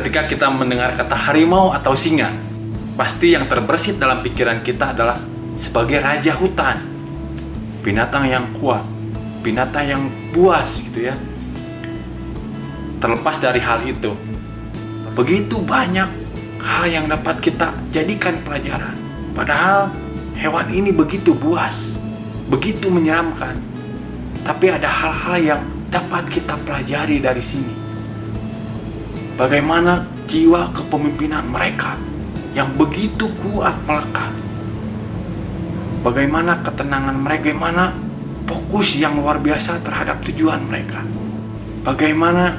Ketika kita mendengar kata harimau atau singa, pasti yang terbersit dalam pikiran kita adalah sebagai raja hutan, binatang yang kuat, binatang yang buas gitu ya. Terlepas dari hal itu, begitu banyak hal yang dapat kita jadikan pelajaran. Padahal hewan ini begitu buas, begitu menyeramkan. Tapi ada hal-hal yang dapat kita pelajari dari sini. Bagaimana jiwa kepemimpinan mereka yang begitu kuat melekat. Bagaimana ketenangan mereka, bagaimana fokus yang luar biasa terhadap tujuan mereka. Bagaimana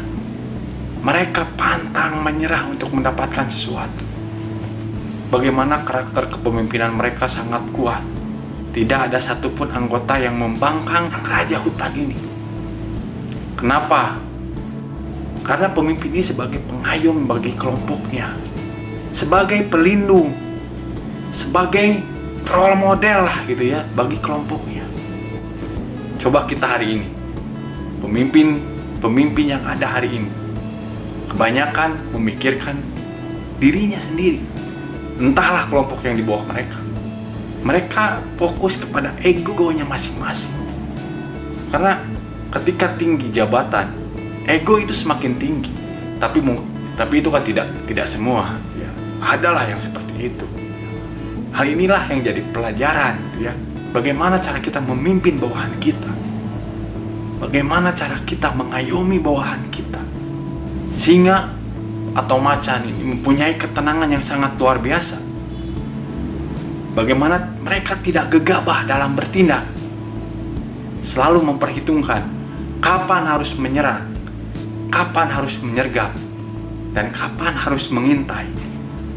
mereka pantang menyerah untuk mendapatkan sesuatu. Bagaimana karakter kepemimpinan mereka sangat kuat. Tidak ada satupun anggota yang membangkang raja hutan ini. Kenapa? Karena pemimpin ini sebagai pengayom bagi kelompoknya, sebagai pelindung, sebagai role model lah gitu ya bagi kelompoknya. Coba kita hari ini, pemimpin yang ada hari ini, kebanyakan memikirkan dirinya sendiri. Entahlah kelompok yang di bawah mereka. Mereka fokus kepada egonya masing-masing. Karena ketika tinggi jabatan, ego itu semakin tinggi. Tapi itu kan tidak semua. Ya. Adalah yang seperti itu. Hal inilah yang jadi pelajaran, ya. Bagaimana cara kita memimpin bawahan kita? Bagaimana cara kita mengayomi bawahan kita? Singa atau macan ini mempunyai ketenangan yang sangat luar biasa. Bagaimana mereka tidak gegabah dalam bertindak, selalu memperhitungkan kapan harus menyerang, kapan harus menyergap, dan kapan harus mengintai.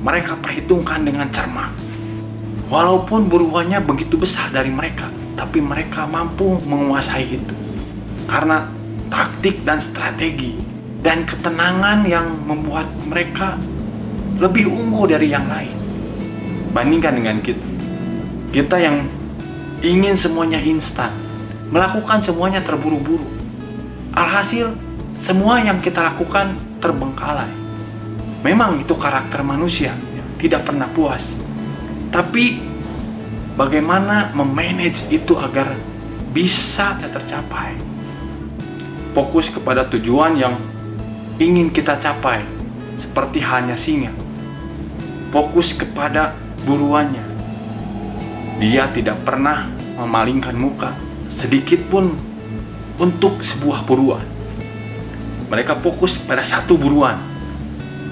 Mereka perhitungkan dengan cermat. Walaupun buruannya begitu besar dari mereka, tapi mereka mampu menguasai itu karena taktik dan strategi dan ketenangan yang membuat mereka lebih unggul dari yang lain. Bandingkan dengan kita yang ingin semuanya instan, melakukan semuanya terburu-buru. Alhasil semua yang kita lakukan terbengkalai. Memang itu karakter manusia, tidak pernah puas. Tapi bagaimana memanage itu agar bisa tercapai? Fokus kepada tujuan yang ingin kita capai, seperti halnya singa. Fokus kepada buruannya. Dia tidak pernah memalingkan muka sedikit pun untuk sebuah buruan. Mereka fokus pada satu buruan.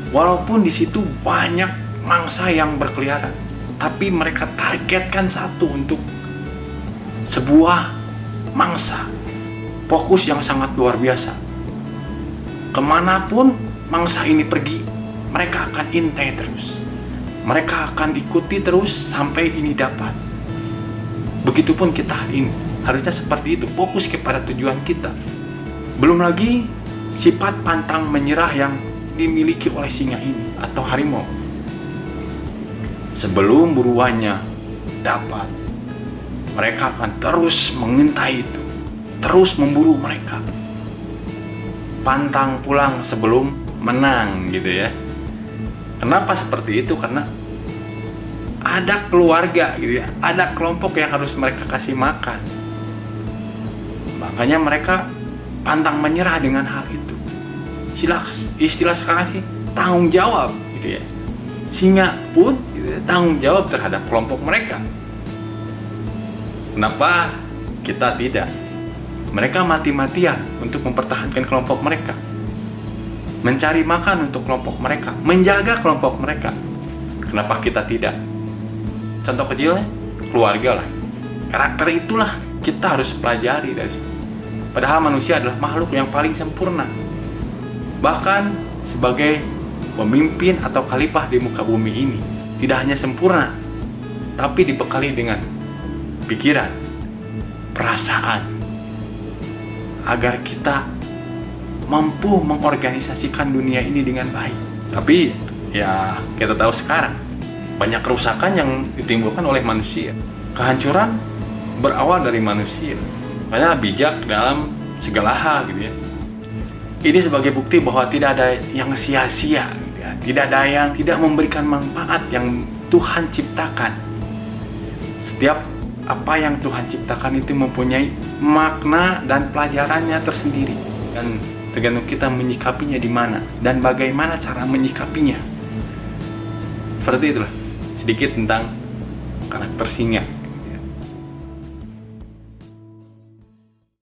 Walaupun di situ banyak mangsa yang berkeliaran, tapi mereka targetkan satu untuk sebuah mangsa. Fokus yang sangat luar biasa. Kemanapun mangsa ini pergi, mereka akan intai terus. Mereka akan ikuti terus sampai ini dapat. Begitupun kita hari ini, harusnya seperti itu, fokus kepada tujuan kita. Belum lagi sifat pantang menyerah yang dimiliki oleh singa ini atau harimau. Sebelum buruannya dapat, mereka akan terus mengintai itu, terus memburu mereka. Pantang pulang sebelum menang gitu ya. Kenapa seperti itu? Karena ada keluarga gitu ya, ada kelompok yang harus mereka kasih makan. Makanya mereka pantang menyerah dengan hal itu. Istilah sekarang sih tanggung jawab gitu ya. Singa pun gitu ya, tanggung jawab terhadap kelompok mereka. Kenapa kita tidak? Mereka mati-matian untuk mempertahankan kelompok mereka, mencari makan untuk kelompok mereka, menjaga kelompok mereka. Kenapa kita tidak? Contoh kecilnya, keluarga lah. Karakter itulah kita harus pelajari dari sini. Padahal manusia adalah makhluk yang paling sempurna. Bahkan sebagai pemimpin atau khalifah di muka bumi ini, tidak hanya sempurna, tapi dibekali dengan pikiran, perasaan, agar kita mampu mengorganisasikan dunia ini dengan baik. Tapi ya kita tahu sekarang banyak kerusakan yang ditimbulkan oleh manusia. Kehancuran berawal dari manusia. Karena bijak dalam segala hal gitu ya. Ini sebagai bukti bahwa tidak ada yang sia-sia gitu ya. tidak ada yang tidak memberikan manfaat yang Tuhan ciptakan. Setiap apa yang Tuhan ciptakan itu mempunyai makna dan pelajarannya tersendiri, dan tergantung kita menyikapinya di mana dan bagaimana cara menyikapinya. Seperti itulah sedikit tentang karakter singa.